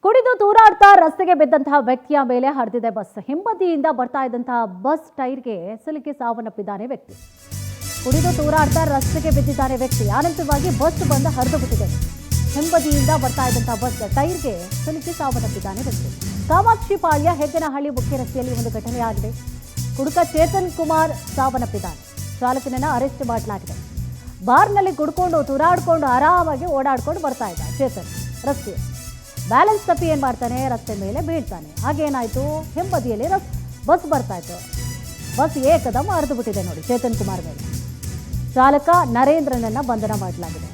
ಕುಡಿದು ತೂರಾಡ್ತಾ ರಸ್ತೆಗೆ ಬಿದ್ದಂತಹ ವ್ಯಕ್ತಿಯ ಮೇಲೆ ಹರಿದಿದೆ ಬಸ್. ಹಿಂಬದಿಯಿಂದ ಬರ್ತಾ ಇದ್ದಂತಹ ಬಸ್ ಟೈರ್ಗೆ ಸಿಲುಕಿ ಸಾವನ್ನಪ್ಪಿದ್ದಾನೆ ವ್ಯಕ್ತಿ. ಕುಡಿದು ತೂರಾಡ್ತಾ ರಸ್ತೆಗೆ ಬಿದ್ದಿದ್ದಾನೆ ವ್ಯಕ್ತಿ. ಅನಂತವಾಗಿ ಬಸ್ ಬಂದು ಹರಿದು ಬಿಟ್ಟಿದೆ. ಹಿಂಬದಿಯಿಂದ ಬರ್ತಾ ಇದ್ದಂತಹ ಬಸ್ ಟೈರ್ಗೆ ಸಿಲುಕಿ ಸಾವನ್ನಪ್ಪಿದ್ದಾನೆ ವ್ಯಕ್ತಿ. ಕಾಮಾಕ್ಷಿಪಾಳ್ಯ ಹೆಗ್ಗನಹಳ್ಳಿ ಮುಖ್ಯ ರಸ್ತೆಯಲ್ಲಿ ಒಂದು ಘಟನೆಯಾಗಿದೆ. ಕುಡುಕ ಚೇತನ್ ಕುಮಾರ್ ಸಾವನ್ನಪ್ಪಿದ್ದಾನೆ. ಚಾಲಕನನ್ನ ಅರೆಸ್ಟ್ ಮಾಡಲಾಗಿದೆ. ಬಾರ್ನಲ್ಲಿ ಕುಡ್ಕೊಂಡು ತೂರಾಡ್ಕೊಂಡು ಆರಾಮಾಗಿ ಓಡಾಡ್ಕೊಂಡು ಬರ್ತಾ ಇದ್ದ ಚೇತನ್ ರಸ್ತೆ ಬ್ಯಾಲೆನ್ಸ್ ತಪ್ಪಿ ಏನು ಮಾಡ್ತಾನೆ, ರಸ್ತೆ ಮೇಲೆ ಬೀಳ್ತಾನೆ. ಹಾಗೇನಾಯಿತು, ಹಿಂಬದಿಯಲ್ಲಿ ಬಸ್ ಬರ್ತಾ ಇತ್ತು. ಬಸ್ ಏಕದಮ್ ಹರಿದು ಬಿಟ್ಟಿದೆ ನೋಡಿ ಚೇತನ್ ಕುಮಾರ್ ಮೇಲೆ. ಚಾಲಕ ನರೇಂದ್ರನನ್ನ ಬಂಧನ ಮಾಡಲಾಗಿದೆ.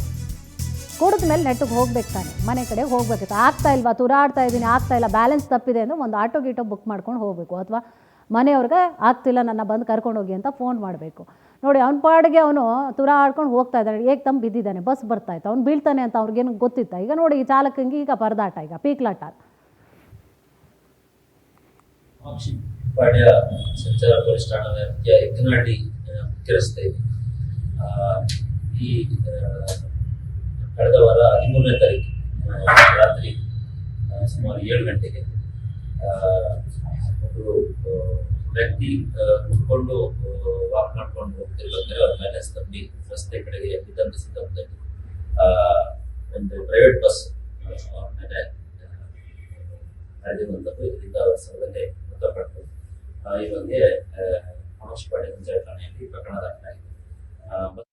ಕುಡಿದ ಮೇಲೆ ನೆಟ್ಟಿಗೆ ಹೋಗ್ಬೇಕು ತಾನೆ, ಮನೆ ಕಡೆ ಹೋಗ್ಬೇಕಿತ್ತು. ಆಗ್ತಾ ಇಲ್ವಾ, ತೂರಾಡ್ತಾ ಇದ್ದೀನಿ, ಆಗ್ತಾ ಇಲ್ಲ, ಬ್ಯಾಲೆನ್ಸ್ ತಪ್ಪಿದೆ ಅಂದ್ರೆ ಒಂದು ಆಟೋ ಗೀಟೋ ಬುಕ್ ಮಾಡ್ಕೊಂಡು ಹೋಗಬೇಕು, ಅಥವಾ ಮನೆಯವ್ರಿಗೆ ಆಗ್ತಿಲ್ಲ ನನ್ನ ಬಂದು ಕರ್ಕೊಂಡು ಹೋಗಿ ಅಂತ ಫೋನ್ ಮಾಡಬೇಕು. ನೋಡಿ, ಅವ್ನ ಪಾಡಿಗೆ ಅವನು ತೂರಾಡ್ಕೊಂಡು ಹೋಗ್ತಾ ಇದ್ದಾನೆ. ಏಕದಮ್ ಬಿದ್ದಿದ್ದಾನೆ, ಬಸ್ ಬರ್ತಾ ಇತ್ತು. ಅವ್ನು ಬೀಳ್ತಾನೆ ಅಂತ ಅವ್ರಿಗೇನು ಗೊತ್ತಿತ್ತ? ಈಗ ನೋಡಿ, ಈ ಚಾಲಕಂಗೆ ಈಗ ಪರದಾಟ, ಈಗ ಪೀಕ್ಲಾಟ. ಪಾಡ್ಯ ಸಂಚಾರ ಪೊಲೀಸ್ ಠಾಣಾ ವ್ಯಾಪ್ತಿಯ ಹೆಗ್ಗನಹಳ್ಳಿ ಮುಖ್ಯ ರಸ್ತೆ ಈ ಕಳೆದ ವಾರ 13ನೇ ತಾರೀಕು ರಾತ್ರಿ ಸುಮಾರು 7 ಗಂಟೆಗೆ ಒಬ್ಬರು ವ್ಯಕ್ತಿ ಕುತ್ಕೊಂಡು ವಾಕ್ ಮಾಡ್ಕೊಂಡು ಹೋಗ್ತಿರ್ಬೇಕಾದ್ರೆ ಅವ್ರ ಬ್ಯಾಲೆನ್ಸ್ ತಪ್ಪಿ ರಸ್ತೆ ಕಡೆಗೆ ಬಿದ್ದಂತ ಸಂದರ್ಭದಲ್ಲಿ ಒಂದು ಪ್ರೈವೇಟ್ ಬಸ್ ಅವ್ರ ಮೇಲೆ ಹರಿದಿರುವಂಥದ್ದು. ಇದರಿಂದ ಅವರ ಸ್ಥಳದಲ್ಲೇ ಮೃತಪಟ್ಟು ಈ ಬಗ್ಗೆ ಕಾಮಾಕ್ಷಿಪಾಳ್ಯ ಪಂಚಾಯತ್ ಠಾಣೆಯಲ್ಲಿ ಪ್ರಕರಣ ದಾಖಲಾಗಿದೆ.